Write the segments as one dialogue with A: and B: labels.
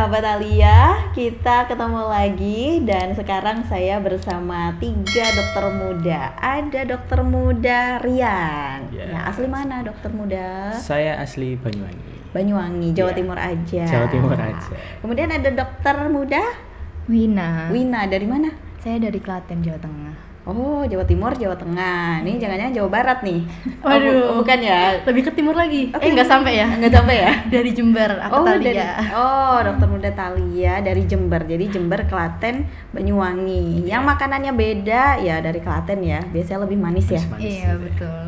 A: sahabat Alia, kita ketemu lagi dan sekarang saya bersama 3 dokter muda. Ada dokter muda Rian.
B: Yes.
A: Ya, asli mana dokter muda?
B: Saya asli Banyuwangi.
A: Banyuwangi, Jawa
B: Yeah.
A: Timur aja.
B: Jawa Timur aja.
A: Kemudian ada dokter muda
C: Wina.
A: Wina, dari mana?
C: Saya dari Klaten, Jawa Tengah.
A: Oh, Jawa Timur, Jawa Tengah. Nih jangan-jangan Jawa Barat nih.
C: Waduh.
A: Oh, bukan ya?
C: Lebih ke timur lagi.
A: Oke.
C: Nggak sampai ya?
A: Nggak sampai ya?
C: Dari Jember, aku Talia.
A: Dokter muda Talia dari Jember. Jadi Jember, Klaten, Banyuwangi. Yang makanannya beda ya dari Klaten ya. Biasanya lebih manis ya.
B: Manis.
C: Iya, betul.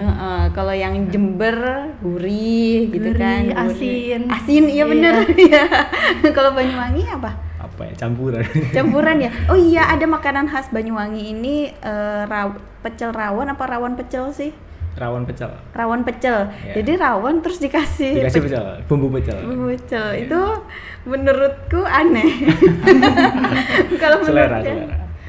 A: Kalau yang Jember gurih gitu kan.
C: Gurih, asin.
A: Asin, iya bener. Iya. Kalau Banyuwangi apa?
B: Apa ya, campuran.
A: Campuran ya. Oh iya, ada makanan khas Banyuwangi ini pecel rawon apa rawon pecel sih?
B: Rawon pecel.
A: Rawon pecel.
B: Yeah.
A: Jadi rawon terus dikasih
B: Pecel, bumbu pecel.
A: bumbu pecel. Itu menurutku aneh. Kalau
B: Selera.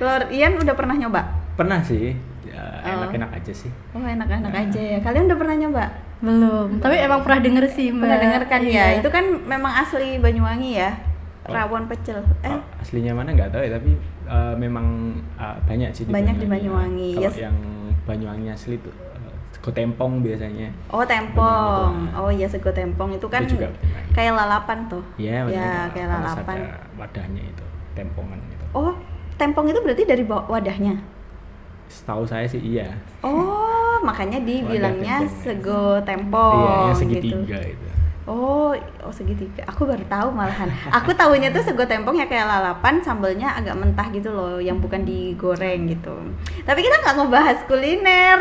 A: Kalau Ian udah pernah nyoba?
B: Pernah sih. Ya, enak-enak aja sih.
A: Oh, enak-enak aja ya. Kalian udah pernah nyoba?
C: Belum. Tapi emang pernah denger sih, Mbak.
A: Pernah denger kan ya?
C: Iya.
A: Itu kan memang asli Banyuwangi ya. Rawon pecel.
B: Aslinya mana nggak tahu ya, tapi memang banyak sih di
A: Banyak di
B: Banyuwangi.
A: Banyuwangi.
B: Kalau
A: Yes.
B: yang Banyuwangi asli tuh sego tempong biasanya.
A: Oh, tempong.
B: Banyuwangi
A: Oh iya, sego tempong itu kan
B: Itu juga benar.
A: kayak lalapan tuh.
B: Iya,
A: Ya,
B: benar.
A: kayak
B: Harus
A: lalapan.
B: ada wadahnya itu, tempongan itu.
A: Oh, tempong itu berarti dari wadahnya.
B: Setahu saya sih iya.
A: Oh, makanya dibilangnya
B: tempongnya.
A: sego tempong.
B: Iya, yang
A: gitu.
B: segitiga itu.
A: Oh segitiga. Aku baru tahu malahan. Aku tahunya tuh sego tempong ya kayak lalapan, sambelnya agak mentah gitu loh, yang bukan digoreng gitu. Tapi kita nggak ngebahas kuliner.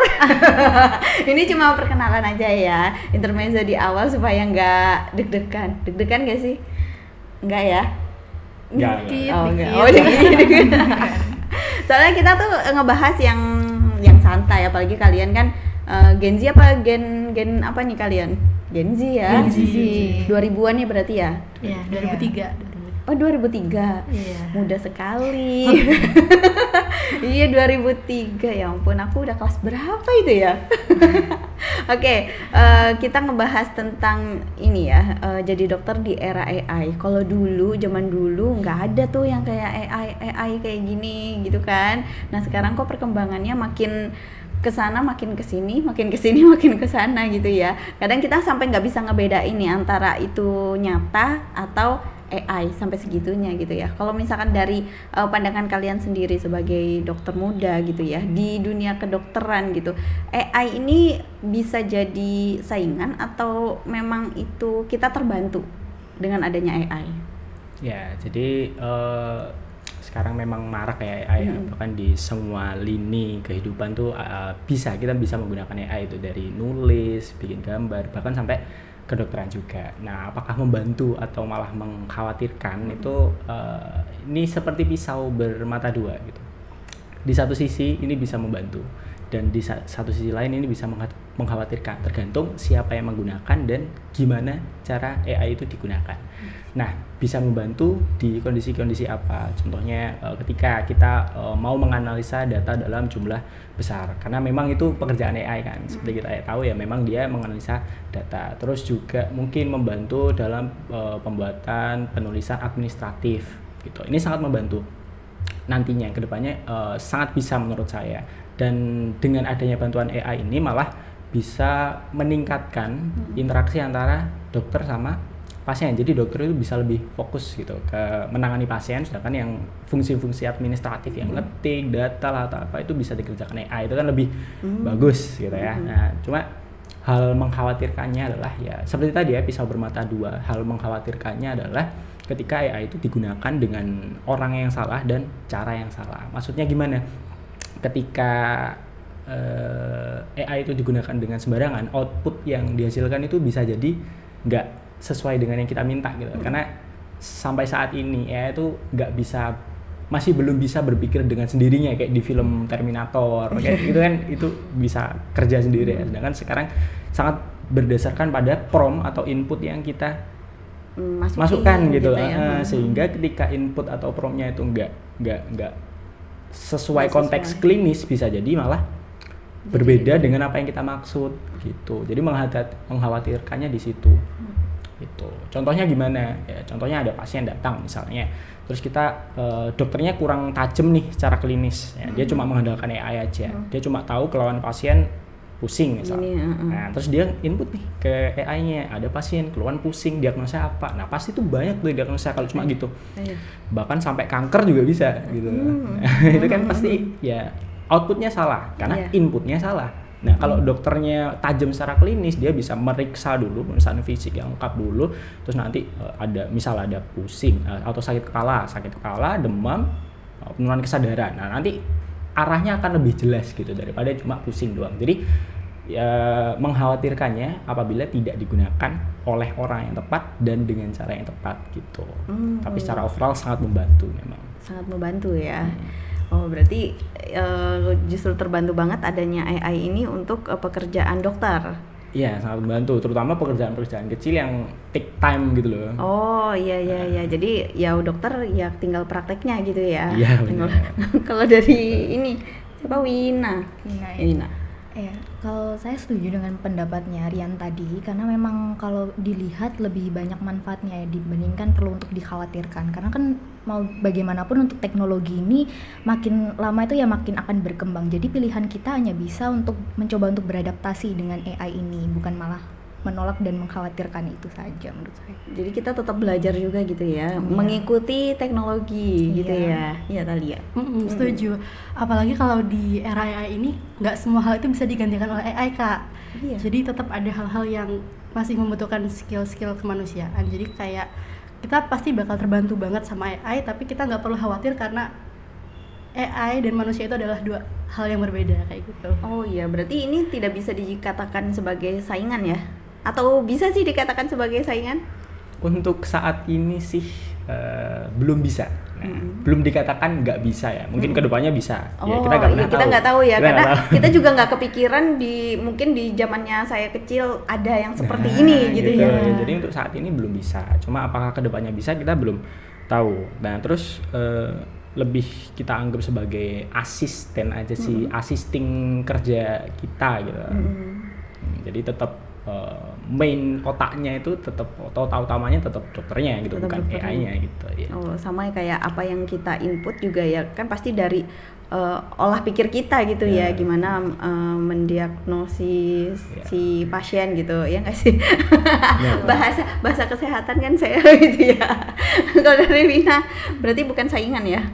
A: Ini cuma perkenalan aja ya, intermezzo di awal supaya nggak deg-degan. Deg-degan gak sih? Enggak ya?
B: Nggak.
A: Oh,
C: Dikit.
A: enggak. Oh, deg-degan. Soalnya kita tuh ngebahas yang santai, apalagi kalian kan Gen Z apa gen apa nih kalian? Gen Z ya.
C: Gen Z.
A: 2000-an ya berarti ya?
C: Iya, 2003.
A: Oh, 2003.
C: Iya.
A: Muda sekali. Iya, 2003. Ya ampun, aku udah kelas berapa itu ya? Oke, kita ngebahas tentang ini ya, jadi dokter di era AI. Kalau dulu, zaman dulu nggak ada tuh yang kayak AI kayak gini gitu kan. Nah, sekarang kok perkembangannya makin kesana, makin kesini, makin kesini, makin kesana gitu ya. Kadang kita sampai nggak bisa ngebedain nih antara itu nyata atau AI sampai segitunya gitu ya. Kalau misalkan dari pandangan kalian sendiri sebagai dokter muda gitu ya, di dunia kedokteran gitu, AI ini bisa jadi saingan atau memang itu kita terbantu dengan adanya AI?
B: Ya, jadi sekarang memang marak ya AI, bahkan di semua lini kehidupan tuh kita bisa menggunakan AI itu, dari nulis, bikin gambar, bahkan sampai kedokteran juga. Nah, apakah membantu atau malah mengkhawatirkan itu ini seperti pisau bermata dua gitu. Di satu sisi ini bisa membantu, dan di satu sisi lain ini bisa mengkhawatirkan, tergantung siapa yang menggunakan dan gimana cara AI itu digunakan. Nah, bisa membantu di kondisi-kondisi apa? Contohnya ketika kita mau menganalisa data dalam jumlah besar, karena memang itu pekerjaan AI kan, seperti kita tahu ya, memang dia menganalisa data. Terus juga mungkin membantu dalam pembuatan penulisan administratif gitu. Ini sangat membantu nantinya, kedepannya sangat bisa menurut saya. Dan dengan adanya bantuan AI ini malah bisa meningkatkan interaksi antara dokter sama pasien. Jadi dokter itu bisa lebih fokus gitu ke menangani pasien, sedangkan yang fungsi-fungsi administratif yang ngetik data lah atau apa itu bisa dikerjakan AI, itu kan lebih bagus gitu ya. Nah, cuma hal mengkhawatirkannya adalah ya seperti tadi ya, pisau bermata dua. Hal mengkhawatirkannya adalah ketika AI itu digunakan dengan orang yang salah dan cara yang salah. Maksudnya gimana? Ketika AI itu digunakan dengan sembarangan, output yang dihasilkan itu bisa jadi nggak sesuai dengan yang kita minta gitu. Karena sampai saat ini AI itu masih belum bisa berpikir dengan sendirinya kayak di film Terminator kayak gitu kan, itu bisa kerja sendiri ya. Sedangkan sekarang sangat berdasarkan pada prompt atau input yang kita masukkan gitu ya. Sehingga ketika input atau promptnya itu nggak sesuai konteks klinis, bisa jadi malah berbeda dengan apa yang kita maksud gitu. Jadi mengkhawatirkannya di situ. gitu. Contohnya gimana? Ya, contohnya ada pasien datang misalnya, terus kita dokternya kurang tajam nih secara klinis, ya, dia cuma mengandalkan AI aja, dia cuma tahu keluhan pasien pusing misalnya. Nah, terus dia input nih ke AI-nya, ada pasien keluhan pusing, diagnosa apa? Nah, pasti tuh banyak tuh diagnosa kalau cuma gitu. Bahkan sampai kanker juga bisa gitu. Itu kan pasti ya outputnya salah karena inputnya salah. Nah, kalau dokternya tajam secara klinis, dia bisa meriksa dulu, pemeriksaan fisik yang lengkap dulu, terus nanti misal ada pusing atau sakit kepala, demam, penurunan kesadaran. Nah, nanti arahnya akan lebih jelas gitu daripada cuma pusing doang. Jadi ya, mengkhawatirkannya apabila tidak digunakan oleh orang yang tepat dan dengan cara yang tepat gitu. Tapi secara overall sangat membantu memang.
A: Sangat membantu ya. Oh, berarti justru terbantu banget adanya AI ini untuk pekerjaan dokter.
B: Iya, sangat membantu, terutama pekerjaan-pekerjaan kecil yang take time gitu loh.
A: Oh, iya. Jadi ya dokter ya tinggal prakteknya gitu ya.
B: Iya, benar.
A: Kalau dari ini siapa Wina?
C: Ya, kalau saya setuju dengan pendapatnya Rian tadi, karena memang kalau dilihat lebih banyak manfaatnya ya dibandingkan perlu untuk dikhawatirkan. Karena kan mau bagaimanapun untuk teknologi ini makin lama itu ya makin akan berkembang. Jadi pilihan kita hanya bisa untuk mencoba untuk beradaptasi dengan AI ini, bukan malah menolak dan mengkhawatirkan itu saja menurut saya.
A: Jadi kita tetap belajar juga gitu ya, mengikuti teknologi gitu ya. Iya Thalia.
C: Setuju. Apalagi kalau di era AI ini nggak semua hal itu bisa digantikan oleh AI, Kak.
A: Iya.
C: Jadi tetap ada hal-hal yang masih membutuhkan skill-skill kemanusiaan. Jadi kayak kita pasti bakal terbantu banget sama AI, tapi kita nggak perlu khawatir karena AI dan manusia itu adalah dua hal yang berbeda kayak gitu.
A: Oh iya, berarti ini tidak bisa dikatakan sebagai saingan ya? Atau bisa sih dikatakan sebagai saingan?
B: Untuk saat ini sih belum bisa. Belum dikatakan nggak bisa ya. Mungkin kedepannya bisa.
A: Oh,
B: kita nggak
A: kita nggak tahu ya,
B: kita
A: karena
B: tahu.
A: kita juga nggak kepikiran mungkin di zamannya saya kecil ada yang seperti ini gitu ya.
B: Jadi untuk saat ini belum bisa. Cuma apakah kedepannya bisa kita belum tahu. Nah terus lebih kita anggap sebagai asisten aja sih, assisting kerja kita gitu. Jadi tetap main otaknya itu tetap, otak utamanya tetap dokternya gitu,
A: Tetap
B: bukan
A: dokternya.
B: AI-nya gitu ya.
A: Oh, sama kayak apa yang kita input juga ya, kan pasti dari olah pikir kita gitu ya, gimana mendiagnosis si pasien gitu ya nggak sih? bahasa kesehatan kan saya gitu ya. Kalau dari Wina berarti bukan saingan ya?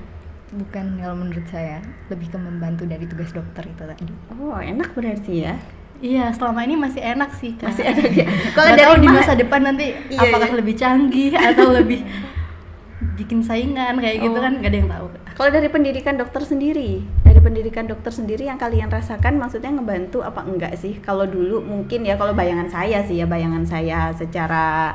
C: Bukan, kalau menurut saya lebih ke membantu dari tugas dokter itu tadi.
A: Oh, enak berarti ya.
C: Iya, selama ini masih enak sih, Kak.
A: Masih enak ya. Kalau
C: Nggak
A: dari
C: tahu di masa depan nanti
A: Iya,
C: apakah
A: iya.
C: lebih canggih atau lebih bikin saingan kayak gitu kan nggak ada yang tahu.
A: Kalau dari pendidikan dokter sendiri yang kalian rasakan, maksudnya ngebantu apa enggak sih? Kalau dulu mungkin ya, kalau bayangan saya secara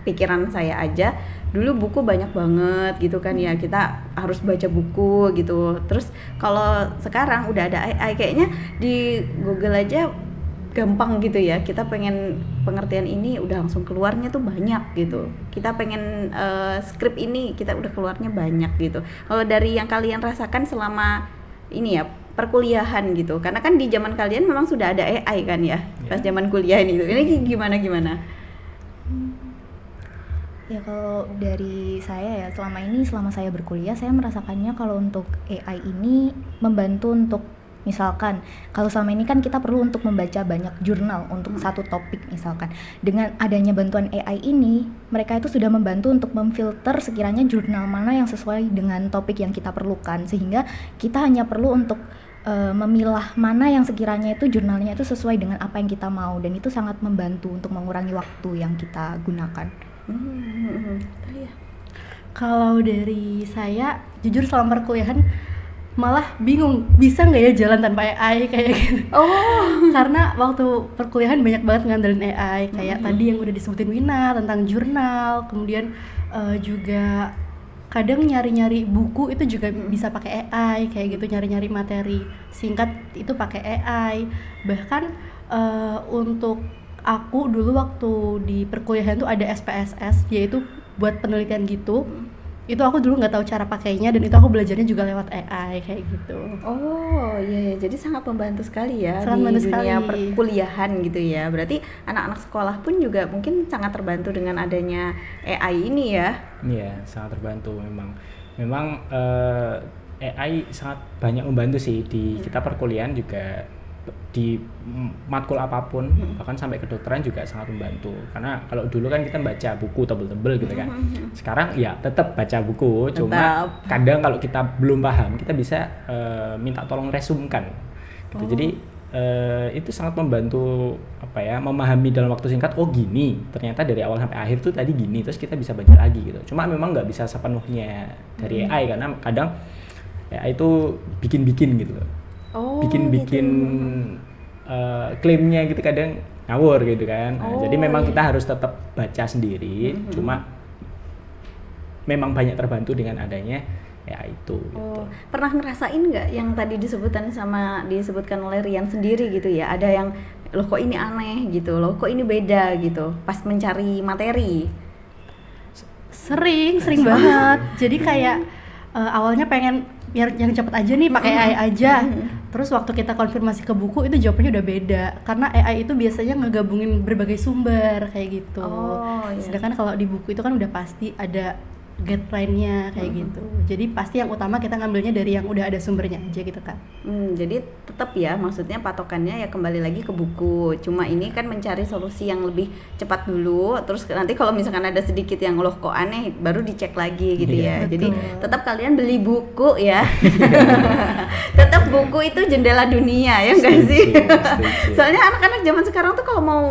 A: pikiran saya aja, dulu buku banyak banget gitu kan ya, kita harus baca buku gitu. Terus kalau sekarang udah ada AI, kayaknya di Google aja gampang gitu ya, kita pengen pengertian ini udah langsung keluarnya tuh banyak gitu, kita pengen skrip ini kita udah keluarnya banyak gitu. Kalau dari yang kalian rasakan selama ini ya perkuliahan gitu, karena kan di zaman kalian memang sudah ada AI kan ya, pas zaman kuliah ini gimana?
C: Ya kalau dari saya ya, selama saya berkuliah, saya merasakannya kalau untuk AI ini membantu untuk, misalkan kalau selama ini kan kita perlu untuk membaca banyak jurnal untuk satu topik misalkan. Dengan adanya bantuan AI ini, mereka itu sudah membantu untuk memfilter sekiranya jurnal mana yang sesuai dengan topik yang kita perlukan, sehingga kita hanya perlu untuk memilah mana yang sekiranya itu jurnalnya itu sesuai dengan apa yang kita mau, dan itu sangat membantu untuk mengurangi waktu yang kita gunakan. Kalau dari saya, jujur selama perkuliahan malah bingung bisa nggak ya jalan tanpa AI kayak gitu. Karena waktu perkuliahan banyak banget ngandelin AI, kayak tadi yang udah disebutin Wina tentang jurnal, kemudian juga kadang nyari-nyari buku itu juga bisa pakai AI kayak gitu, nyari-nyari materi singkat itu pakai AI. Bahkan untuk aku dulu waktu di perkuliahan tuh ada SPSS, yaitu buat penelitian gitu.
D: itu aku dulu nggak tahu cara pakainya, dan itu aku belajarnya juga lewat AI kayak gitu.
A: Oh iya, jadi sangat membantu sekali ya
D: Sangat
A: di
D: membantu
A: dunia
D: sekali.
A: perkuliahan gitu ya. Berarti anak-anak sekolah pun juga mungkin sangat terbantu dengan adanya AI ini ya.
B: Iya, sangat terbantu memang. Memang AI sangat banyak membantu sih di kita perkuliahan juga, di matkul apapun, bahkan sampai kedokteran juga sangat membantu. Karena kalau dulu kan kita baca buku tebel-tebel gitu kan. Sekarang ya tetap baca buku, cuma kadang kalau kita belum paham, kita bisa minta tolong resumkan. Gitu. Jadi itu sangat membantu apa ya, memahami dalam waktu singkat, oh gini ternyata dari awal sampai akhir tuh tadi gini, terus kita bisa baca lagi gitu. Cuma memang nggak bisa sepenuhnya dari AI, karena kadang AI itu bikin-bikin gitu loh. Bikin-bikin klaimnya gitu kadang ngawur gitu kan. Nah, jadi memang kita harus tetap baca sendiri, cuma memang banyak terbantu dengan adanya ya itu gitu.
A: Pernah ngerasain nggak yang tadi disebutkan oleh Rian sendiri gitu ya, ada yang loh kok ini aneh gitu, loh kok ini beda gitu pas mencari materi?
D: Sering banget. Jadi kayak awalnya pengen biar yang cepet aja nih pakai AI aja. Terus waktu kita konfirmasi ke buku itu jawabannya udah beda, karena AI itu biasanya ngegabungin berbagai sumber kayak gitu.
A: Iya.
D: Sedangkan kalau di buku itu kan udah pasti ada guideline-nya kayak gitu. Jadi pasti yang utama kita ngambilnya dari yang udah ada sumbernya aja gitu kan.
A: Jadi tetap ya, maksudnya patokannya ya kembali lagi ke buku. Cuma ini kan mencari solusi yang lebih cepat dulu. Terus nanti kalau misalkan ada sedikit yang loh kok aneh, baru dicek lagi gitu ya.
D: Betul.
A: Jadi tetap kalian beli buku ya. Tetap buku itu jendela dunia ya nggak sih?
B: Setuju.
A: Soalnya anak-anak zaman sekarang tuh kalau mau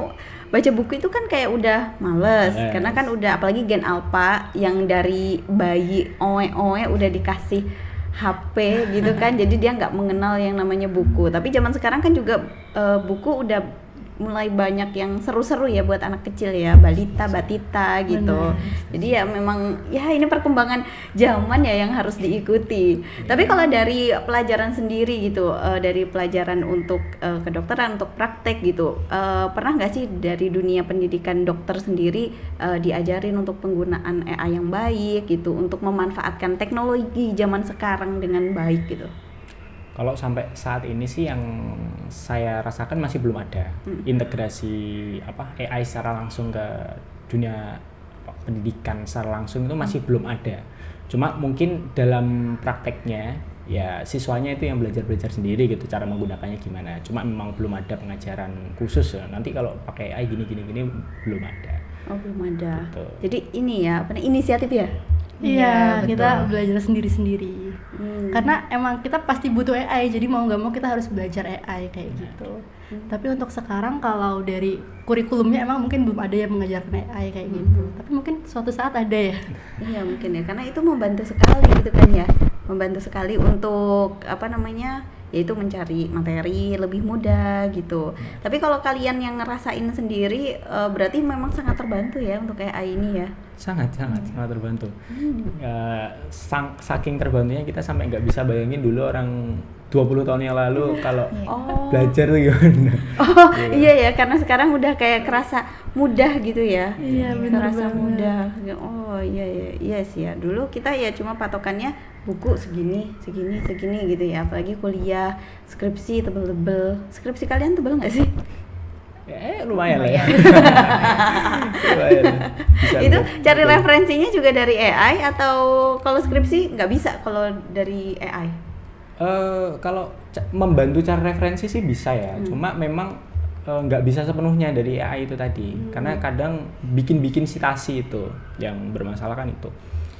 A: baca buku itu kan kayak udah males. Karena kan udah, apalagi Gen Alpha yang dari bayi oe udah dikasih HP gitu kan, jadi dia nggak mengenal yang namanya buku. Tapi zaman sekarang kan juga buku udah mulai banyak yang seru-seru ya buat anak kecil ya, balita, batita gitu. Jadi ya memang ya ini perkembangan zaman ya yang harus diikuti. Tapi kalau dari pelajaran sendiri gitu, dari pelajaran untuk kedokteran, untuk praktek gitu, pernah nggak sih dari dunia pendidikan dokter sendiri diajarin untuk penggunaan AI yang baik gitu, untuk memanfaatkan teknologi zaman sekarang dengan baik gitu?
B: Kalau sampai saat ini sih yang saya rasakan masih belum ada integrasi AI secara langsung ke dunia pendidikan secara langsung, itu masih belum ada. Cuma mungkin dalam prakteknya ya siswanya itu yang belajar sendiri gitu cara menggunakannya gimana. Cuma memang belum ada pengajaran khusus ya. Nanti kalau pakai AI gini belum ada.
A: Oh, belum ada.
B: Gitu.
A: Jadi ini ya, inisiatif ya?
D: Iya,
A: betul.
D: kita belajar sendiri-sendiri. Karena emang kita pasti butuh AI, jadi mau nggak mau kita harus belajar AI kayak gitu. Tapi untuk sekarang kalau dari kurikulumnya emang mungkin belum ada yang mengajarkan AI kayak gitu. Tapi mungkin suatu saat ada ya.
A: Iya mungkin ya, karena itu membantu sekali gitu kan ya, membantu sekali untuk yaitu mencari materi lebih mudah gitu. Tapi kalau kalian yang ngerasain sendiri, berarti memang sangat terbantu ya untuk AI ini ya?
B: Sangat terbantu. Saking terbantunya kita sampai nggak bisa bayangin dulu orang 20 tahun yang lalu kalau belajar tuh gimana.
A: Iya ya, karena sekarang udah kayak kerasa mudah gitu ya.
D: Iya, benar
A: kerasa
D: banget.
A: mudah. Oh iya sih ya. Dulu kita ya cuma patokannya buku segini gitu ya. Apalagi kuliah, skripsi tebel-tebel. Skripsi kalian tebel nggak sih?
B: Lumayan lah ya.
A: Itu cari referensinya juga dari AI atau kalau skripsi nggak bisa kalau dari AI?
B: Kalau membantu cari referensi sih bisa ya, cuma memang nggak bisa sepenuhnya dari AI itu tadi, karena kadang bikin citasi itu yang bermasalah kan itu.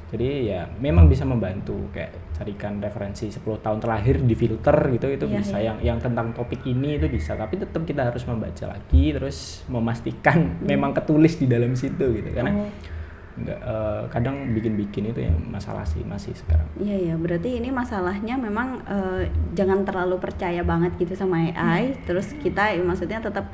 B: Jadi ya memang bisa membantu, kayak carikan referensi 10 tahun terakhir di filter gitu, itu bisa. Yang tentang topik ini itu bisa, tapi tetap kita harus membaca lagi terus memastikan memang ketulis di dalam situ gitu, karena nggak kadang bikin itu yang masalah sih masih sekarang.
A: Iya berarti ini masalahnya memang jangan terlalu percaya banget gitu sama AI. Terus kita maksudnya tetap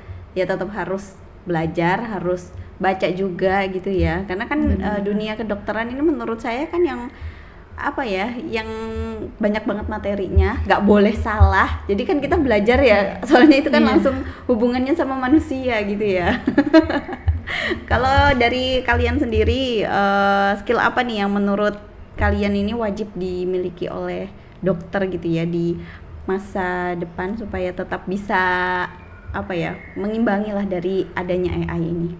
A: harus belajar, harus baca juga gitu ya, karena kan dunia kedokteran ini menurut saya kan yang yang banyak banget materinya, nggak boleh salah. Jadi kan kita belajar ya, soalnya itu kan langsung hubungannya sama manusia gitu ya. Kalau dari kalian sendiri, skill apa nih yang menurut kalian ini wajib dimiliki oleh dokter gitu ya di masa depan supaya tetap bisa mengimbangi lah dari adanya AI ini?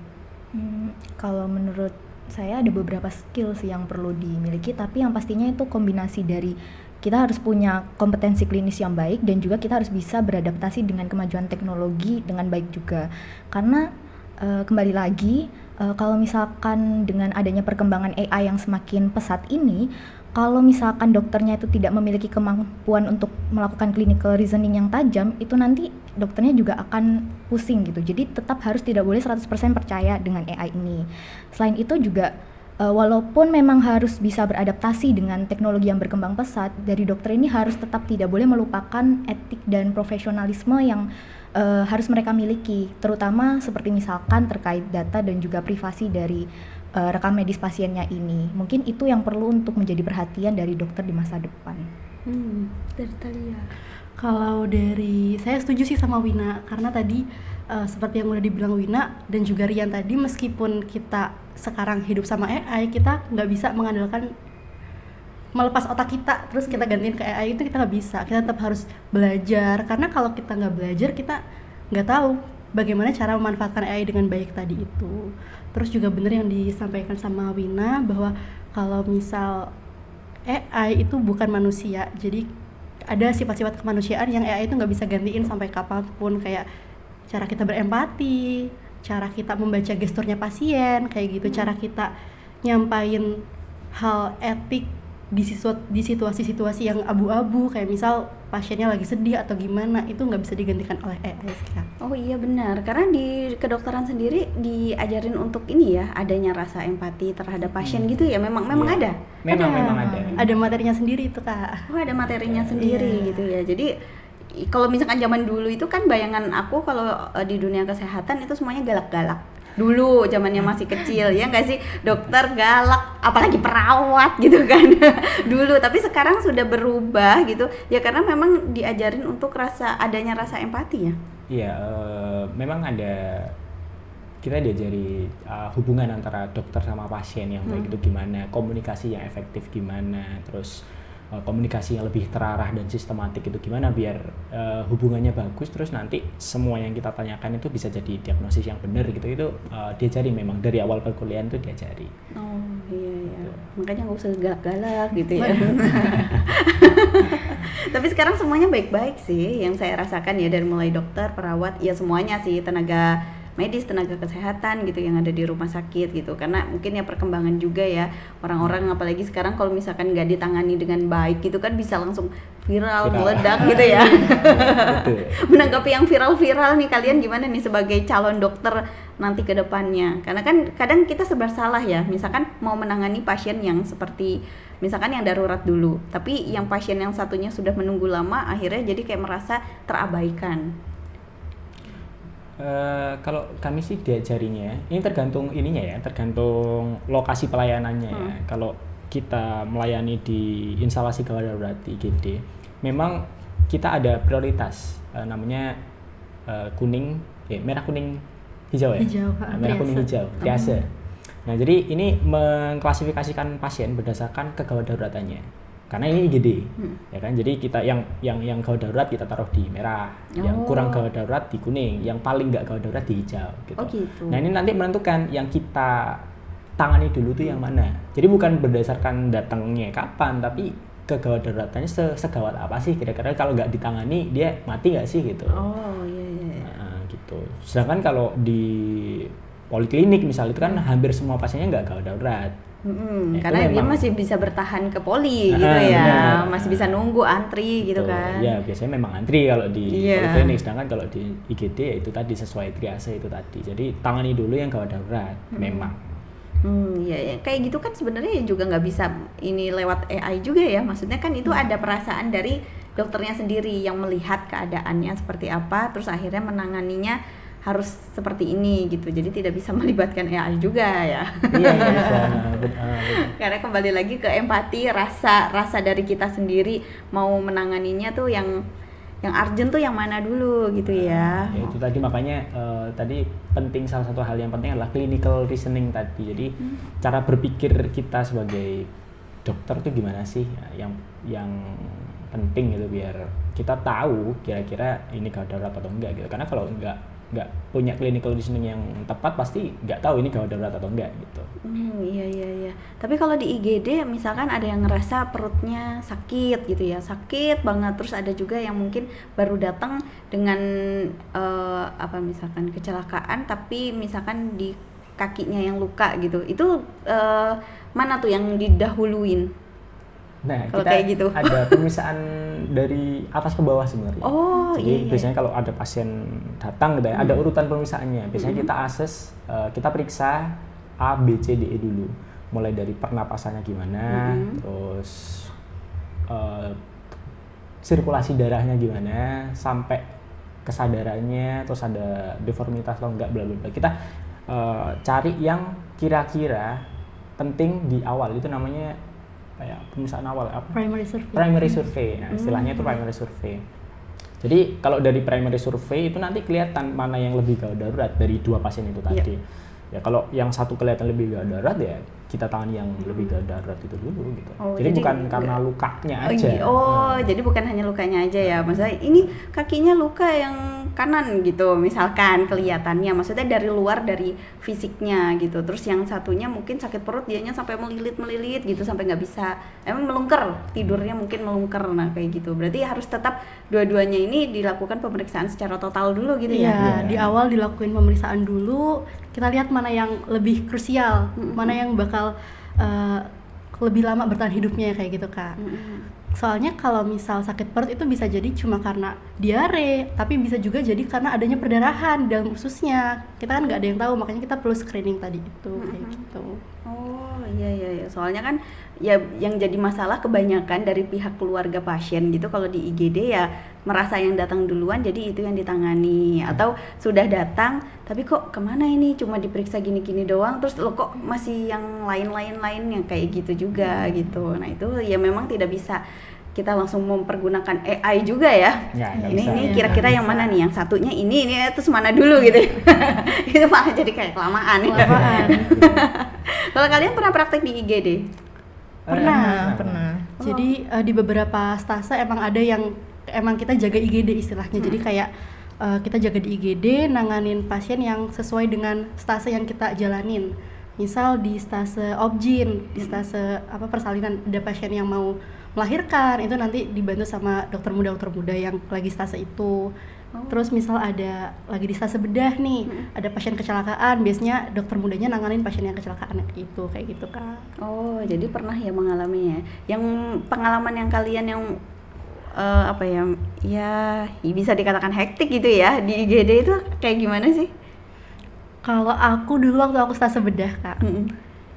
C: Kalau menurut saya ada beberapa skill sih yang perlu dimiliki, tapi yang pastinya itu kombinasi dari kita harus punya kompetensi klinis yang baik dan juga kita harus bisa beradaptasi dengan kemajuan teknologi dengan baik juga. Karena kembali lagi kalau misalkan dengan adanya perkembangan AI yang semakin pesat ini, kalau misalkan dokternya itu tidak memiliki kemampuan untuk melakukan clinical reasoning yang tajam, itu nanti dokternya juga akan pusing gitu. Jadi tetap harus tidak boleh 100% percaya dengan AI ini. Selain itu juga walaupun memang harus bisa beradaptasi dengan teknologi yang berkembang pesat, dari dokter ini harus tetap tidak boleh melupakan etik dan profesionalisme yang harus mereka miliki, terutama seperti misalkan terkait data dan juga privasi dari rekam medis pasiennya ini. Mungkin itu yang perlu untuk menjadi perhatian dari dokter di masa depan.
A: Dari Thalia.
D: Kalau dari saya setuju sih sama Wina, karena tadi seperti yang udah dibilang Wina dan juga Rian tadi, meskipun kita sekarang hidup sama AI, kita nggak bisa mengandalkan melepas otak kita terus kita gantiin ke AI, itu kita nggak bisa. Kita tetap harus belajar, karena kalau kita nggak belajar kita nggak tahu bagaimana cara memanfaatkan AI dengan baik tadi itu. Terus juga bener yang disampaikan sama Wina bahwa kalau misal AI itu bukan manusia, jadi ada sifat-sifat kemanusiaan yang AI itu nggak bisa gantiin sampai kapanpun, kayak cara kita berempati, cara kita membaca gesturnya pasien kayak gitu, cara kita nyampain hal etik di situasi-situasi yang abu-abu, kayak misal pasiennya lagi sedih atau gimana, itu nggak bisa digantikan oleh AI sekarang.
A: Oh iya benar, karena di kedokteran sendiri diajarin untuk ini ya, adanya rasa empati terhadap pasien gitu ya, memang ada.
B: Memang ada.
D: Ada materinya sendiri itu, Kak.
A: Oh, ada materinya sendiri gitu ya. Jadi kalau misalkan zaman dulu itu kan bayangan aku kalau di dunia kesehatan itu semuanya galak-galak. Dulu zamannya masih kecil ya nggak sih, dokter galak, apalagi perawat gitu kan dulu. Tapi sekarang sudah berubah gitu ya, karena memang diajarin untuk adanya rasa empati ya.
B: Iya, memang ada, kita diajari hubungan antara dokter sama pasien yang baik itu gimana, komunikasi yang efektif gimana, terus komunikasi yang lebih terarah dan sistematik itu gimana biar hubungannya bagus, terus nanti semua yang kita tanyakan itu bisa jadi diagnosis yang benar gitu. Itu diajari memang dari awal perkuliahan itu diajari.
A: Oh iya. Makanya nggak usah galak-galak gitu ya. Tapi sekarang semuanya baik-baik sih yang saya rasakan ya, dari mulai dokter, perawat, ya semuanya sih, tenaga medis, tenaga kesehatan gitu yang ada di rumah sakit gitu. Karena mungkin ya perkembangan juga ya, orang-orang apalagi sekarang kalau misalkan nggak ditangani dengan baik gitu kan bisa langsung viral. Meledak gitu ya. Menanggapi yang viral-viral nih, kalian gimana nih sebagai calon dokter nanti ke depannya? Karena kan kadang kita serba salah ya, misalkan mau menangani pasien yang seperti misalkan yang darurat dulu, tapi yang pasien yang satunya sudah menunggu lama, akhirnya jadi kayak merasa terabaikan.
B: Kalau kami sih diajarinya, ini tergantung ininya ya, tergantung lokasi pelayanannya ya. Kalau kita melayani di instalasi gawat darurat di IGD, memang kita ada prioritas, namanya kuning, merah kuning hijau ya, merah kuning hijau, triase. Nah jadi ini mengklasifikasikan pasien berdasarkan kegawat daruratannya. Karena ini IGD, ya kan. Jadi kita yang gawat darurat kita taruh di merah, yang kurang gawat darurat di kuning, yang paling nggak gawat darurat di hijau, gitu.
A: Oh gitu.
B: Nah ini nanti menentukan yang kita tangani dulu tuh yang mana. Jadi bukan berdasarkan datangnya kapan, tapi kegawat daruratannya segawat apa sih kira-kira, kalau nggak ditangani dia mati nggak sih gitu.
A: Oh iya.
B: Nah, gitu. Sedangkan kalau di poliklinik misal itu kan hampir semua pasiennya nggak gawat darurat.
A: Karena dia masih bisa bertahan ke poli gitu ya, masih bisa nunggu antri gitu kan.
B: Ya biasanya memang antri kalau di poliklinik, sedangkan kalau di IGD ya itu tadi sesuai triase itu tadi. Jadi tangani dulu yang gawat darurat memang.
A: Ya kayak gitu kan sebenarnya juga nggak bisa ini lewat AI juga ya. Maksudnya kan itu ada perasaan dari dokternya sendiri yang melihat keadaannya seperti apa, terus akhirnya menanganinya harus seperti ini gitu. Jadi tidak bisa melibatkan AI juga ya.
B: Iya bisa.
A: Karena kembali lagi ke empati, rasa dari kita sendiri mau menanganinya tuh yang urgent tuh yang mana dulu gitu ya.
B: Ya itu tadi makanya tadi penting, salah satu hal yang penting adalah clinical reasoning tadi. Jadi cara berpikir kita sebagai dokter tuh gimana sih ya, yang penting gitu biar kita tahu kira-kira ini gawat darurat atau enggak gitu. Karena kalau nggak punya clinical reasoning yang tepat pasti nggak tahu ini gawat darurat atau enggak gitu.
A: Iya. Tapi kalau di IGD misalkan ada yang ngerasa perutnya sakit gitu ya, sakit banget. Terus ada juga yang mungkin baru datang dengan misalkan kecelakaan, tapi misalkan di kakinya yang luka gitu. Itu mana tuh yang didahuluin?
B: Nah,
A: Kalau
B: kita
A: kayak gitu.
B: ada pemisahan dari atas ke bawah sebenarnya.
A: Oh,
B: Jadi
A: iya.
B: biasanya kalau ada pasien datang gitu ya, ada urutan pemisahannya. Biasanya kita assess, kita periksa A, B, C, D, E dulu. Mulai dari pernapasannya gimana, terus sirkulasi darahnya gimana, sampai kesadarannya, terus ada deformitas atau enggak, bla bla bla. Kita cari yang kira-kira penting di awal, itu namanya pemisahan awal apa? Primary survey. Nah, istilahnya itu primary survey. Jadi kalau dari primary survey itu nanti kelihatan mana yang lebih gawat darurat dari dua pasien itu tadi. Ya kalau yang satu kelihatan lebih gawat darurat ya kita tangani yang lebih gawat darurat itu dulu gitu. Jadi bukan karena lukanya aja.
A: Jadi bukan hanya lukanya aja ya. Maksudnya ini kakinya luka yang kanan gitu misalkan kelihatannya. Maksudnya dari luar, dari fisiknya gitu. Terus yang satunya mungkin sakit perut, dianya sampai melilit gitu sampai nggak bisa. Emang melungker, tidurnya mungkin melungker. Nah kayak gitu. Berarti harus tetap dua-duanya ini dilakukan pemeriksaan secara total dulu gitu ya.
D: Iya, di awal dilakuin pemeriksaan dulu, kita lihat mana yang lebih krusial, mana yang bakal lebih lama bertahan hidupnya kayak gitu Kak. Soalnya kalau misal sakit perut itu bisa jadi cuma karena diare, tapi bisa juga jadi karena adanya perdarahan di dalam ususnya. Kita kan nggak ada yang tahu, makanya kita perlu screening tadi itu kayak gitu.
A: Oh iya. Soalnya kan ya yang jadi masalah kebanyakan dari pihak keluarga pasien gitu kalau di IGD ya merasa yang datang duluan jadi itu yang ditangani, atau sudah datang tapi kok kemana ini cuma diperiksa gini-gini doang terus lo kok masih yang lain yang kayak gitu juga gitu. Nah itu ya memang tidak bisa kita langsung mempergunakan AI juga ya. Ini kira-kira yang mana nih, yang satunya ini terus mana dulu gitu. Itu malah jadi kayak kelamaan. Kalau kalian pernah praktek di IGD?
C: Pernah.
D: Jadi di beberapa stase emang ada yang emang kita jaga IGD istilahnya. Jadi kayak kita jaga di IGD, nanganin pasien yang sesuai dengan stase yang kita jalanin. Misal di stase obgyn, di stase persalinan, ada pasien yang mau melahirkan, itu nanti dibantu sama dokter muda yang lagi stase itu. Terus misal ada lagi di stase bedah nih, ada pasien kecelakaan, biasanya dokter mudanya nanganin pasien yang kecelakaan itu kayak gitu Kak.
A: Oh, jadi pernah ya mengalaminya. Yang pengalaman yang kalian yang ya bisa dikatakan hektik gitu ya di IGD itu kayak gimana sih?
D: Kalau aku dulu waktu aku stase bedah Kak,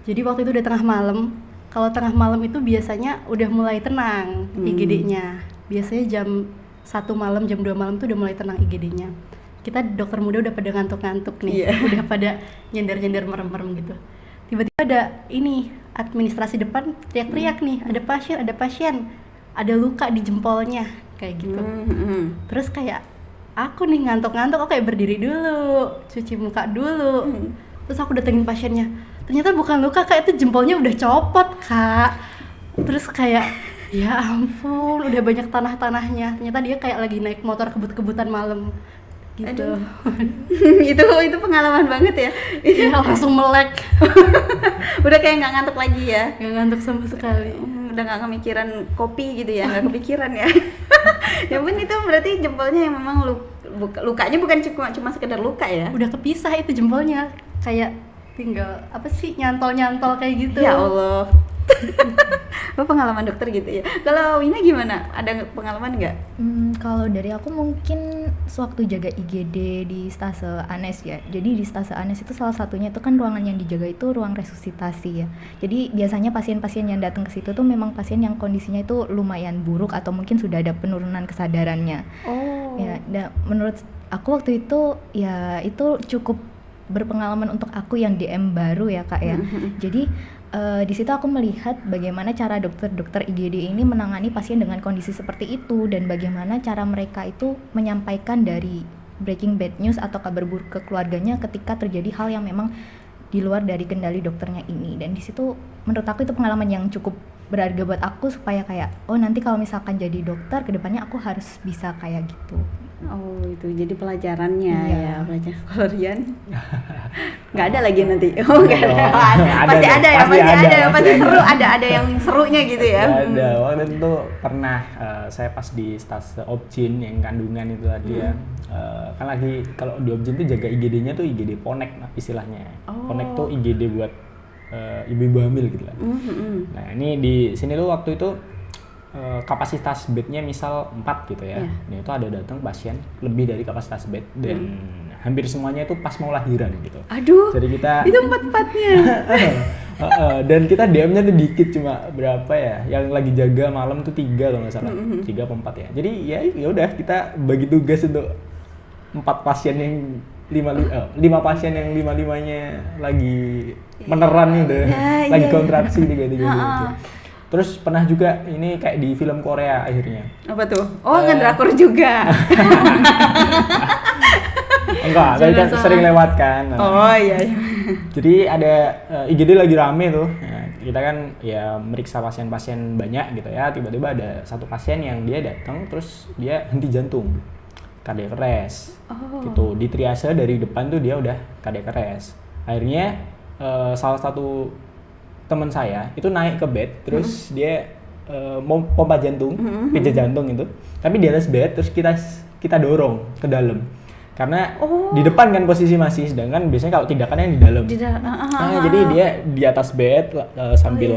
D: jadi waktu itu udah tengah malam. Kalau tengah malam itu biasanya udah mulai tenang IGD-nya. Biasanya jam 1 malam, jam 2 malam tuh udah mulai tenang IGD-nya. Kita dokter muda udah pada ngantuk-ngantuk nih, udah pada nyender-nyender merem-merem gitu. Tiba-tiba ada ini administrasi depan teriak-teriak nih, ada pasien, ada luka di jempolnya kayak gitu. Terus kayak aku nih ngantuk-ngantuk, aku kayak berdiri dulu, cuci muka dulu. Terus aku datengin pasiennya. Ternyata bukan luka Kak, itu jempolnya udah copot Kak. Terus kayak ya ampun, udah banyak tanah-tanahnya. Ternyata dia kayak lagi naik motor kebut-kebutan malam gitu.
A: itu pengalaman banget ya.
D: Itu langsung melek.
A: Udah kayak nggak ngantuk lagi ya.
D: Nggak ngantuk sama sekali.
A: Udah nggak kepikiran kopi gitu ya, nggak kepikiran ya. Ya pun itu berarti jempolnya yang memang lukanya bukan cuma sekedar luka ya.
D: Udah kepisah itu jempolnya, kayak tinggal nyantol kayak gitu.
A: Ya Allah. Pengalaman dokter gitu ya. Kalau Wina gimana? Ada pengalaman nggak?
C: Kalau dari aku mungkin sewaktu jaga IGD di stase ANES ya. Jadi di stase ANES itu salah satunya itu kan ruangan yang dijaga itu ruang resusitasi ya. Jadi biasanya pasien-pasien yang datang ke situ tuh memang pasien yang kondisinya itu lumayan buruk atau mungkin sudah ada penurunan kesadarannya. Ya, dan menurut aku waktu itu ya itu cukup berpengalaman untuk aku yang DM baru ya Kak ya. Jadi di situ aku melihat bagaimana cara dokter-dokter IGD ini menangani pasien dengan kondisi seperti itu dan bagaimana cara mereka itu menyampaikan dari breaking bad news atau kabar buruk ke keluarganya ketika terjadi hal yang memang di luar dari kendali dokternya ini. Dan di situ menurut aku itu pengalaman yang cukup berharga buat aku supaya kayak oh nanti kalau misalkan jadi dokter kedepannya aku harus bisa kayak gitu.
A: Oh itu jadi pelajarannya
C: Iya.
A: ya pelajaran. Kalau Rian nggak ada lagi nanti. Oh nggak ada. Pasti
B: dong,
A: ada ya,
B: pasti
A: pasti ada,
B: ada,
A: pasti seru, ada yang serunya gitu ya.
B: Ada, waktu itu pernah saya pas di stase Objin yang kandungan itu tadi ya. Kan lagi kalau di Objin tuh jaga IGD-nya tuh IGD Ponek istilahnya.
A: Oh.
B: Ponek tuh IGD buat ibu-ibu hamil gitu lah. Nah ini di sini tuh waktu itu kapasitas bednya misal 4 gitu ya.
A: Iya.
B: Nah itu ada datang pasien lebih dari kapasitas bed dan hampir semuanya itu pas mau lahiran gitu.
A: Aduh.
B: Jadi kita
A: Itu 4-4-nya.
B: dan kita DM-nya tuh dikit cuma berapa ya? Yang lagi jaga malam tuh 3 kalau nggak salah, 3 atau 4 ya. Jadi ya udah kita bagi tugas untuk 4 pasien yang 5 pasien yang 5-5-nya lagi meneran gitu,
A: Ya,
B: lagi
A: iya.
B: kontraksi 3 gitu. Terus pernah juga ini kayak di film Korea akhirnya.
A: Apa tuh? Oh ngedrakor juga.
B: Enggak, tapi kan
D: Jangan
B: sering
D: salah.
B: lewat kan.
A: Oh iya.
B: Jadi ada IGD lagi rame tuh. Nah, kita kan ya meriksa pasien-pasien banyak gitu ya. Tiba-tiba ada satu pasien yang dia datang terus dia henti jantung. Cardiac arrest.
A: Oh.
B: Gitu. Di triase dari depan tuh dia udah cardiac arrest. Akhirnya salah satu teman saya itu naik ke bed terus dia mau pompa jantung, pijat jantung itu. Tapi di atas bed terus kita dorong ke dalam. Karena di depan kan posisi masih, sedangkan biasanya kalau tindakannya di dalam. Nah, jadi dia di atas bed sambil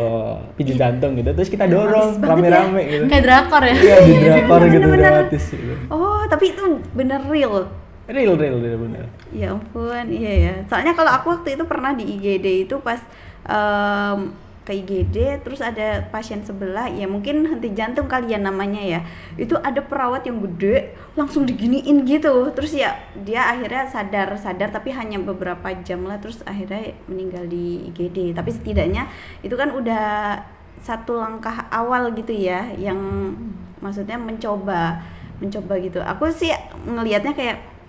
B: pijat jantung gitu, terus kita dorong rame-rame gitu.
D: Kayak drakor ya.
B: Iya, di drakor gitu
A: Bener-bener.
B: gratis gitu.
A: Oh tapi itu bener real.
B: Real bener.
A: Ya ampun, iya ya. Soalnya kalau aku waktu itu pernah di IGD itu pas ke IGD terus ada pasien sebelah ya mungkin henti jantung kali ya namanya ya. Itu ada perawat yang gede langsung diginiin gitu. Terus ya dia akhirnya sadar tapi hanya beberapa jam lah terus akhirnya meninggal di IGD. Tapi setidaknya itu kan udah satu langkah awal gitu ya yang maksudnya mencoba gitu. Aku sih ngelihatnya kayak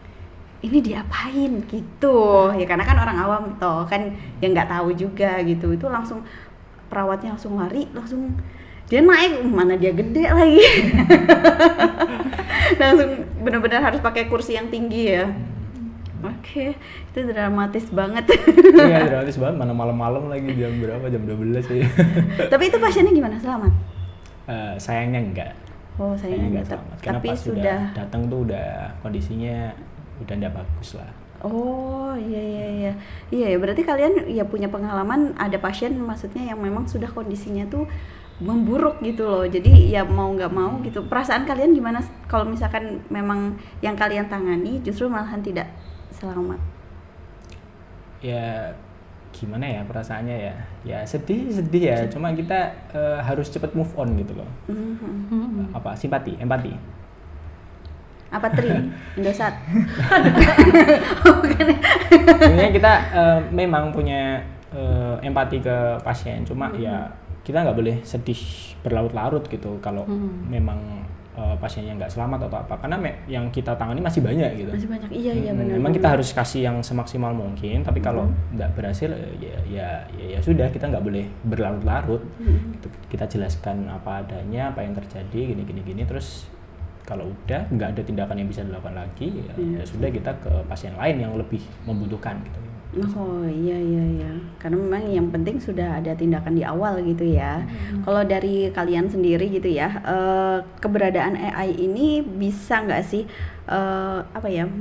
A: ini diapain gitu ya karena kan orang awam toh kan yang nggak tahu juga gitu. Itu langsung perawatnya langsung lari langsung dia naik mana dia gede lagi. Langsung benar-benar harus pakai kursi yang tinggi ya. Oke, itu dramatis banget.
B: Iya, gratis banget, mana malam-malam lagi jam berapa? Jam 12 sih.
A: Tapi itu pasiennya gimana? Selamat?
B: Sayangnya enggak.
A: Oh, sayangnya enggak.
B: selamat. Karena
A: Tapi
B: pas
A: sudah
B: datang tuh udah kondisinya udah enggak bagus lah.
A: Oh iya ya berarti kalian ya punya pengalaman ada pasien maksudnya yang memang sudah kondisinya tuh memburuk gitu loh, jadi ya mau nggak mau gitu. Perasaan kalian gimana kalau misalkan memang yang kalian tangani justru malahan tidak selamat?
B: Ya gimana ya perasaannya ya? Ya sedih ya. Cuma kita harus cepet move on gitu loh. Apa simpati, empati.
A: Apa Tri? Indosat?
B: Sebenarnya kita memang punya empati ke pasien, cuma ya kita nggak boleh sedih berlarut-larut gitu kalau memang pasiennya nggak selamat atau apa, karena yang kita tangani masih banyak gitu.
A: Masih banyak, iya benar.
B: Memang kita harus kasih yang semaksimal mungkin, tapi kalau nggak berhasil ya sudah, kita nggak boleh berlarut-larut. Gitu. Kita jelaskan apa adanya, apa yang terjadi, gini terus. Kalau udah nggak ada tindakan yang bisa dilakukan lagi, ya sudah kita ke pasien lain yang lebih membutuhkan gitu.
A: Oh iya, karena memang yang penting sudah ada tindakan di awal gitu ya. Kalau dari kalian sendiri gitu ya, keberadaan AI ini bisa nggak sih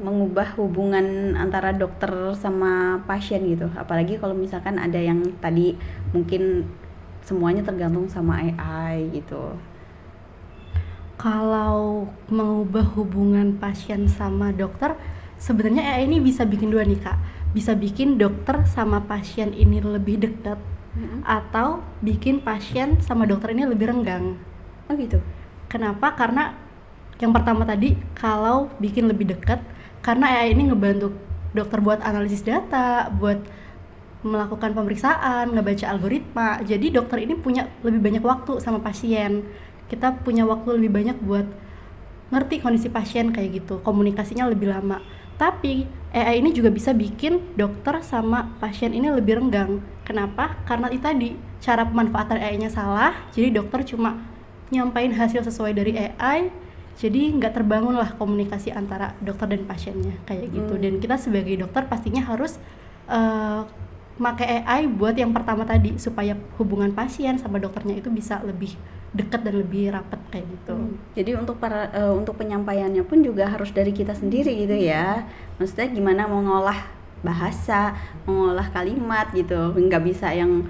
A: mengubah hubungan antara dokter sama pasien gitu? Apalagi kalau misalkan ada yang tadi mungkin semuanya tergantung sama AI gitu.
D: Kalau mengubah hubungan pasien sama dokter, sebenarnya AI ini bisa bikin dua nih Kak. Bisa bikin dokter sama pasien ini lebih dekat, atau bikin pasien sama dokter ini lebih renggang.
A: Oh gitu.
D: Kenapa? Karena yang pertama tadi, kalau bikin lebih dekat, karena AI ini ngebantu dokter buat analisis data, buat melakukan pemeriksaan, ngebaca algoritma. Jadi dokter ini punya lebih banyak waktu sama pasien. Kita punya waktu lebih banyak buat ngerti kondisi pasien kayak gitu, komunikasinya lebih lama. Tapi AI ini juga bisa bikin dokter sama pasien ini lebih renggang. Kenapa? Karena itu tadi cara pemanfaatan AI-nya salah, jadi dokter cuma nyampain hasil sesuai dari AI, jadi nggak terbangun lah komunikasi antara dokter dan pasiennya kayak gitu. Dan kita sebagai dokter pastinya harus pakai AI buat yang pertama tadi, supaya hubungan pasien sama dokternya itu bisa lebih dekat dan lebih rapat kayak gitu.
A: Jadi untuk penyampaiannya pun juga harus dari kita sendiri gitu ya. Maksudnya gimana mengolah bahasa, mengolah kalimat gitu. Nggak bisa yang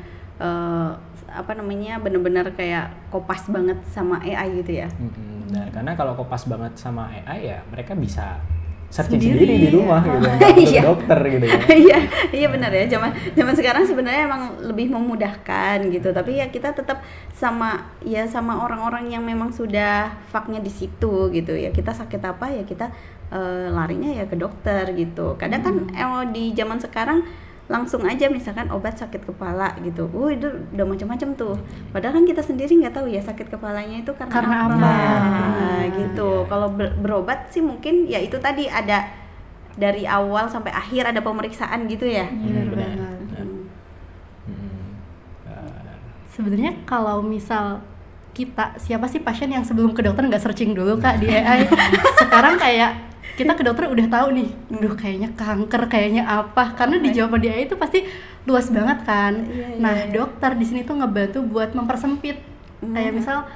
A: benar-benar kayak kopas banget sama AI gitu ya.
B: Nah, karena kalau kopas banget sama AI ya mereka bisa searching
D: Sendiri,
B: sendiri di rumah gitu, nggak perlu ke dokter gitu ya.
A: Iya benar ya. Zaman sekarang sebenarnya emang lebih memudahkan gitu. Tapi ya kita tetap sama orang-orang yang memang sudah faknya di situ gitu ya. Kita sakit apa ya kita larinya ya ke dokter gitu. Kadang kan di zaman sekarang langsung aja misalkan obat sakit kepala gitu. Itu udah macam-macam tuh. Padahal kan kita sendiri nggak tahu ya sakit kepalanya itu karena apa. Gitu. Kalau berobat sih mungkin ya itu tadi ada dari awal sampai akhir ada pemeriksaan gitu ya.
D: Benar banget. Sebenarnya kalau misal kita, siapa sih pasien yang sebelum ke dokter nggak searching dulu Kak di AI? Sekarang kayak kita ke dokter udah tahu nih, kayaknya kanker, kayaknya apa, karena di jawaban di AI itu pasti luas banget kan. Nah, dokter di sini tuh ngebantu buat mempersempit. Kayak misal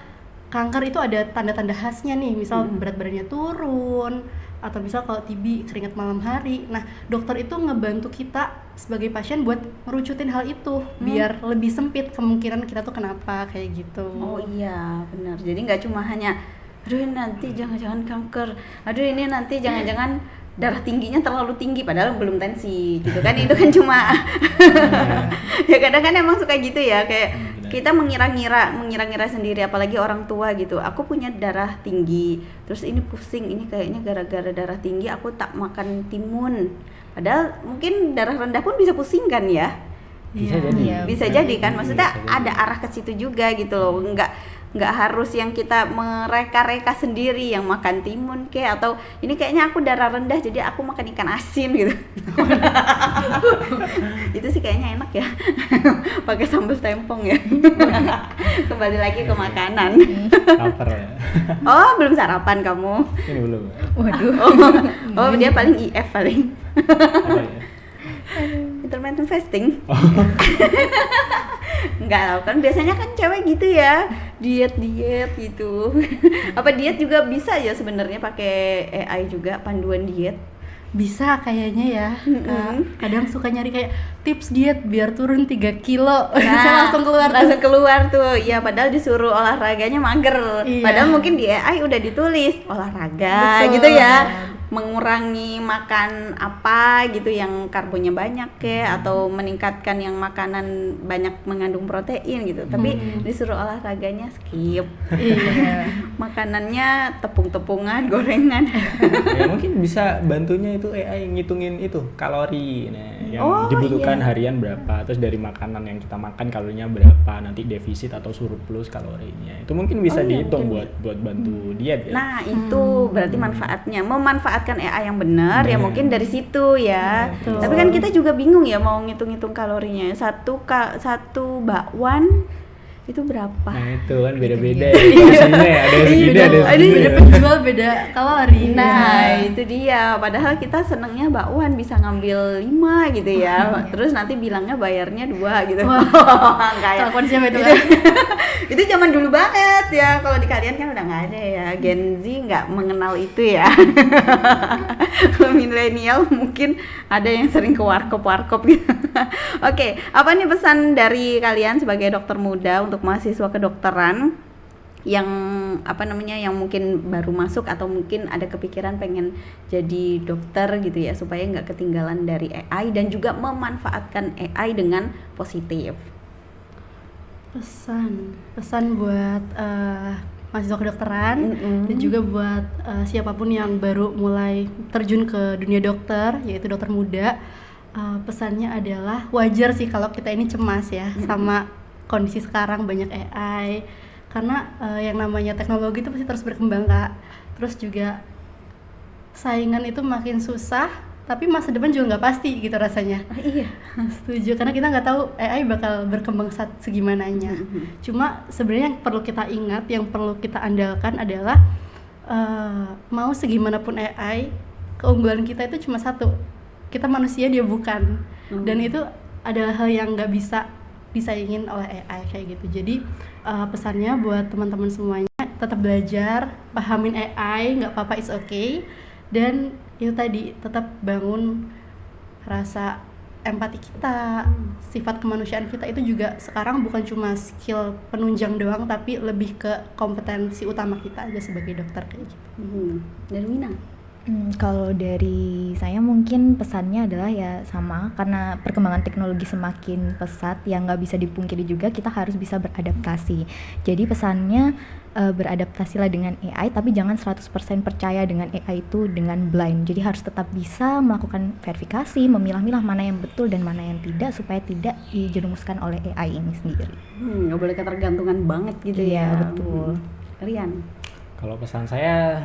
D: kanker itu ada tanda-tanda khasnya nih, misal berat badannya turun, atau misal kalau TB keringat malam hari. Nah, dokter itu ngebantu kita sebagai pasien buat merucutin hal itu biar lebih sempit kemungkinan kita tuh kenapa kayak gitu.
A: Oh iya, benar. Jadi nggak cuma hanya aduh ini nanti jangan-jangan kanker, aduh ini nanti jangan-jangan darah tingginya terlalu tinggi padahal belum tensi gitu kan. Itu kan cuma ya kadang kan emang suka gitu ya, kayak kita mengira-ngira sendiri, apalagi orang tua gitu. Aku punya darah tinggi, terus ini pusing, ini kayaknya gara-gara darah tinggi aku tak makan timun, padahal mungkin darah rendah pun bisa pusing kan ya. Bisa jadi kan, maksudnya ada arah ke situ juga gitu loh. Nggak harus yang kita mereka-reka sendiri yang makan timun kayak, atau ini kayaknya aku darah rendah jadi aku makan ikan asin gitu. Itu sih kayaknya enak ya. Pakai sambal tempong ya. Kembali lagi ke makanan.
B: Lapar ya.
A: Oh, belum sarapan kamu?
B: Ini belum.
C: Waduh.
A: Oh, dia paling IF paling.
B: Apa ya?
A: Intermittent fasting. Enggak lah, kan biasanya kan cewek gitu ya, diet gitu. Apa diet juga bisa ya sebenarnya pakai AI juga, panduan diet?
D: Bisa kayaknya ya. Kadang suka nyari kayak tips diet biar turun 3 kilo. Saya langsung keluar
A: tuh. Ya padahal disuruh olahraganya mager.
D: Iya.
A: Padahal mungkin di AI udah ditulis olahraga.
D: Betul.
A: Gitu ya. Mengurangi makan apa gitu yang karbonnya banyak atau meningkatkan yang makanan banyak mengandung protein gitu. Tapi disuruh olahraganya skip.
D: Iya.
A: Makanannya tepung-tepungan, gorengan.
B: Ya mungkin bisa bantunya itu AI ngitungin itu kalori, yang dibutuhkan harian berapa, terus dari makanan yang kita makan kalorinya berapa, nanti defisit atau surplus kalorinya. Itu mungkin bisa dihitung buat bantu diet ya.
A: Nah, itu berarti manfaatnya. Memanfaatkan AI yang benar ya mungkin dari situ ya.
D: Betul.
A: Tapi kan kita juga bingung ya mau ngitung-ngitung kalorinya. Satu bakwan itu berapa?
B: Nah itu kan beda-beda ya. Porsinya ada yang segini, ada yang segini.
D: Beda penjual, beda kalori.
A: Nah, itu dia. Padahal kita senengnya bakwan bisa ngambil 5 gitu ya. Terus nanti bilangnya bayarnya 2 gitu. Kayak
D: Telepon siapa itu kan?
A: itu zaman dulu banget ya. Kalau di kalian kan udah nggak ada ya. Gen Z nggak mengenal itu ya. Kalau milenial mungkin ada yang sering ke warkop gitu. Oke, apa nih pesan dari kalian sebagai dokter muda untuk mahasiswa kedokteran yang yang mungkin baru masuk atau mungkin ada kepikiran pengen jadi dokter gitu ya, supaya nggak ketinggalan dari AI dan juga memanfaatkan AI dengan positif?
D: Pesan buat mahasiswa kedokteran dan juga buat siapapun yang baru mulai terjun ke dunia dokter, yaitu dokter muda. Pesannya adalah wajar sih kalau kita ini cemas ya sama kondisi sekarang banyak AI, karena yang namanya teknologi itu pasti terus berkembang Kak. Terus juga saingan itu makin susah, tapi masa depan juga nggak pasti gitu rasanya.
A: Iya.
D: Setuju, karena kita nggak tahu AI bakal berkembang segimananya. Cuma sebenarnya yang perlu kita ingat, yang perlu kita andalkan adalah mau segimanapun AI, keunggulan kita itu cuma satu, kita manusia, dia bukan. Dan itu adalah hal yang nggak bisa disaingin oleh AI kayak gitu. Jadi pesannya buat teman-teman semuanya, tetap belajar, pahamin AI, nggak apa-apa, it's okay. Dan itu tadi, tetap bangun rasa empati kita, sifat kemanusiaan kita. Itu juga sekarang bukan cuma skill penunjang doang, tapi lebih ke kompetensi utama kita aja sebagai dokter kayak gitu.
A: Dan Wina?
C: Kalau dari saya mungkin pesannya adalah ya sama, karena perkembangan teknologi semakin pesat, yang nggak bisa dipungkiri juga kita harus bisa beradaptasi. Jadi pesannya beradaptasilah dengan AI, tapi jangan 100% percaya dengan AI itu dengan blind. Jadi harus tetap bisa melakukan verifikasi, memilah-milah mana yang betul dan mana yang tidak, supaya tidak dijerumuskan oleh AI ini sendiri.
A: Nggak boleh ketergantungan banget gitu
C: Iya,
A: ya.
C: betul.
A: Rian?
B: Kalau pesan saya,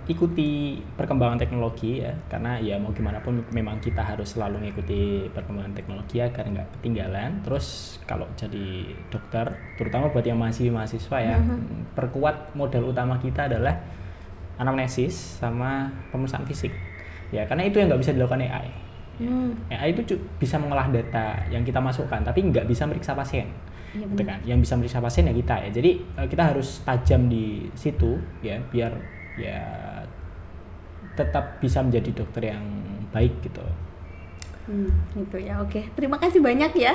B: ikuti perkembangan teknologi ya, karena ya mau gimana pun memang kita harus selalu mengikuti perkembangan teknologi agar nggak ketinggalan. Terus kalau jadi dokter, terutama buat yang masih mahasiswa ya, perkuat modal utama kita adalah anamnesis sama pemeriksaan fisik. Ya, karena itu yang nggak bisa dilakukan AI. AI itu bisa mengolah data yang kita masukkan, tapi nggak bisa meriksa pasien.
A: Iya,
B: Gitu kan? Yang bisa meriksa pasien ya kita ya. Jadi kita harus tajam di situ ya, biar ya tetap bisa menjadi dokter yang baik gitu.
A: Gitu ya, oke. Terima kasih banyak ya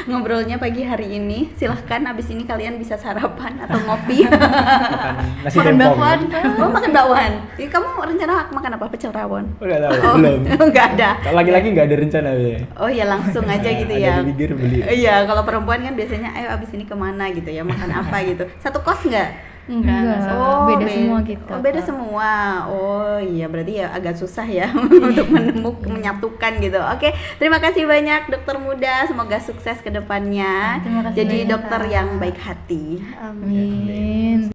A: ngobrolnya pagi hari ini. Silahkan abis ini kalian bisa sarapan atau ngopi.
B: Makan nasi
D: Makan
B: tempong.
D: bakwan.
A: Oh, makan bakwan. Kamu rencana makan apa? Pecel rawon?
B: Udah tahu belum?
A: Nggak ada.
B: Kalau laki-laki nggak ada rencana ya.
A: Oh ya, langsung aja gitu
B: Ada
A: ya.
B: di pinggir beli.
A: Iya, kalau perempuan kan biasanya ayo abis ini kemana gitu ya, makan apa gitu. Satu kos nggak?
D: Enggak.
C: Beda semua gitu.
A: Oh, beda semua. Oh iya, berarti ya agak susah ya untuk menyatukan gitu. Oke, terima kasih banyak dokter muda. Semoga sukses ke depannya.
D: Terima kasih
A: Jadi
D: banyak,
A: dokter
D: Kak.
A: yang baik hati.
D: Amin.
C: Amin.